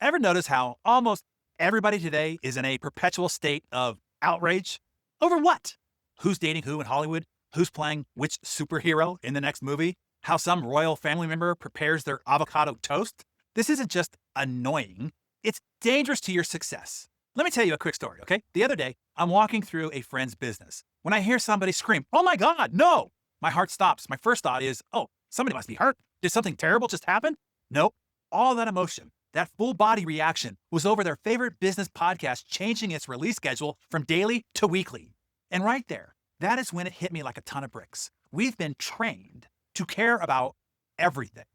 Ever notice how almost everybody today is in a perpetual state of outrage? Over what? Who's dating who in Hollywood? Who's playing which superhero in the next movie? How some royal family member prepares their avocado toast? This isn't just annoying, it's dangerous to your success. Let me tell you a quick story, okay? The other day, I'm walking through a friend's business. When I hear somebody scream, "Oh my God, no!" My heart stops. My first thought is, oh, somebody must be hurt. Did something terrible just happen? Nope. All that emotion, that full body reaction was over their favorite business podcast changing its release schedule from daily to weekly. And right there, that is when it hit me like a ton of bricks. We've been trained to care about everything,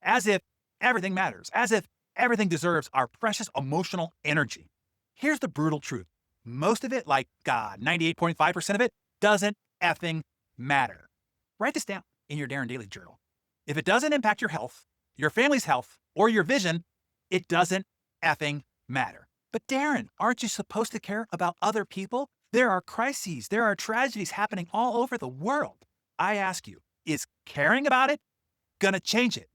as if everything matters, as if everything deserves our precious emotional energy. Here's the brutal truth. Most of it, like 98.5% of it, doesn't effing matter. Write this down in your Darren Daily Journal. If it doesn't impact your health, your family's health, or your vision, it doesn't effing matter. But Darren, aren't you supposed to care about other people? There are crises, there are tragedies happening all over the world. I ask you, is caring about it gonna change it?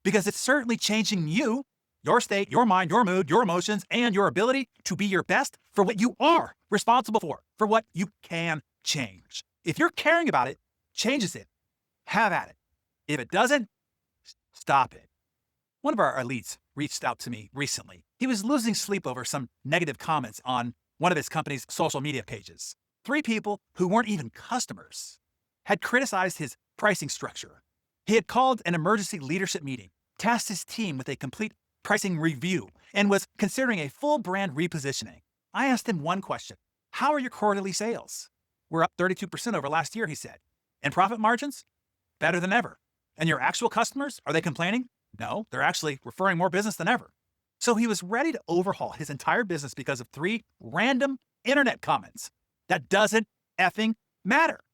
Because it's certainly changing you, your state, your mind, your mood, your emotions, and your ability to be your best for what you are responsible for what you can change. If you're caring about it, changes it, have at it. If it doesn't, stop it. One of our elites reached out to me recently. He was losing sleep over some negative comments on one of his company's social media pages. 3 people who weren't even customers had criticized his pricing structure. He had called an emergency leadership meeting, tasked his team with a complete pricing review, and was considering a full brand repositioning. I asked him one question. How are your quarterly sales? We're up 32% over last year, he said. And profit margins? Better than ever. And your actual customers, are they complaining? No, they're actually referring more business than ever. So he was ready to overhaul his entire business because of 3 random internet comments. That doesn't effing matter.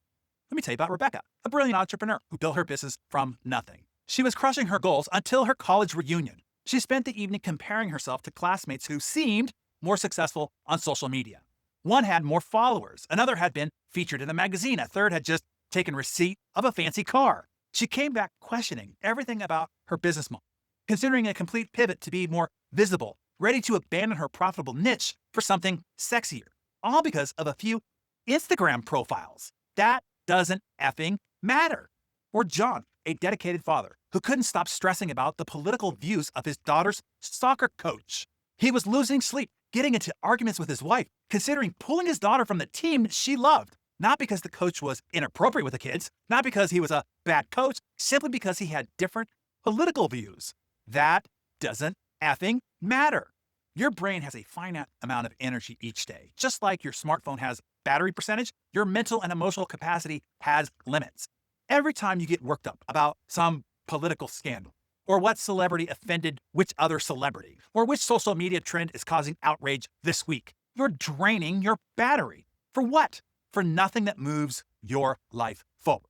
Let me tell you about Rebecca, a brilliant entrepreneur who built her business from nothing. She was crushing her goals until her college reunion. She spent the evening comparing herself to classmates who seemed more successful on social media. One had more followers, another had been featured in a magazine, a third had just taken receipt of a fancy car. She came back questioning everything about her business model, considering a complete pivot to be more visible, ready to abandon her profitable niche for something sexier, all because of a few Instagram profiles. That doesn't effing matter. Or John, a dedicated father who couldn't stop stressing about the political views of his daughter's soccer coach. He was losing sleep, getting into arguments with his wife, considering pulling his daughter from the team that she loved. Not because the coach was inappropriate with the kids, not because he was a bad coach, simply because he had different political views. That doesn't effing matter. Your brain has a finite amount of energy each day. Just like your smartphone has battery percentage, your mental and emotional capacity has limits. Every time you get worked up about some political scandal, or what celebrity offended which other celebrity, or which social media trend is causing outrage this week, you're draining your battery. For what? For nothing that moves your life forward.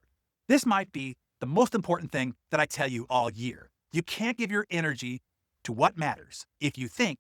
This might be the most important thing that I tell you all year. You can't give your energy to what matters if you think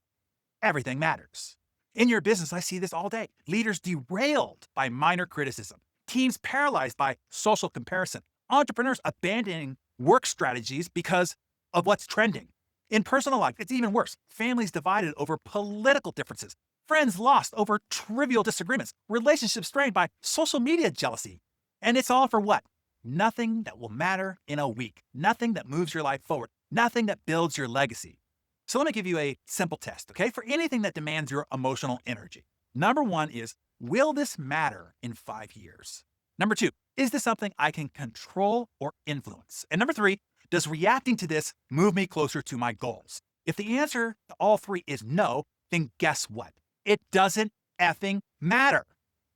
everything matters. In your business, I see this all day. Leaders derailed by minor criticism, teams paralyzed by social comparison, entrepreneurs abandoning work strategies because of what's trending. In personal life, it's even worse. Families divided over political differences, friends lost over trivial disagreements, relationships strained by social media jealousy. And it's all for what? Nothing that will matter in a week, nothing that moves your life forward, nothing that builds your legacy. So let me give you a simple test, okay, for anything that demands your emotional energy. Number 1 is, will this matter in 5 years? Number 2, is this something I can control or influence? And number 3, does reacting to this move me closer to my goals? If the answer to all 3 is no, then guess what? It doesn't effing matter.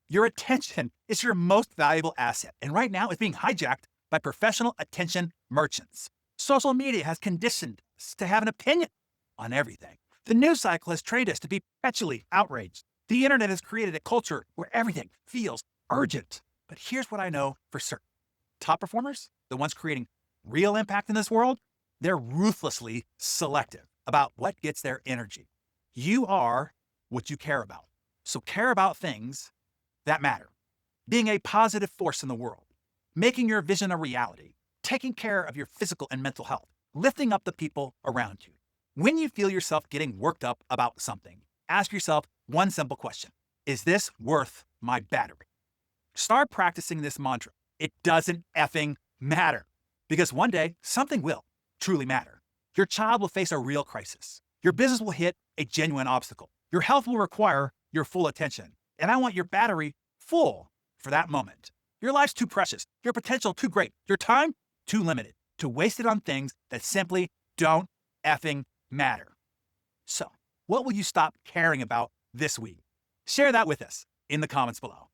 Your attention is your most valuable asset, and right now it's being hijacked by professional attention merchants. Social media has conditioned us to have an opinion on everything. The news cycle has trained us to be perpetually outraged. The internet has created a culture where everything feels urgent. But here's what I know for certain. Top performers, the ones creating real impact in this world, they're ruthlessly selective about what gets their energy. You are what you care about. So care about things that matter. Being a positive force in the world, making your vision a reality, taking care of your physical and mental health, lifting up the people around you. When you feel yourself getting worked up about something, ask yourself one simple question. Is this worth my battery? Start practicing this mantra. It doesn't effing matter. Because one day, something will truly matter. Your child will face a real crisis. Your business will hit a genuine obstacle. Your health will require your full attention. And I want your battery full for that moment. Your life's too precious. Your potential too great. Your time too limited to waste it on things that simply don't effing matter. So, what will you stop caring about this week? Share that with us in the comments below.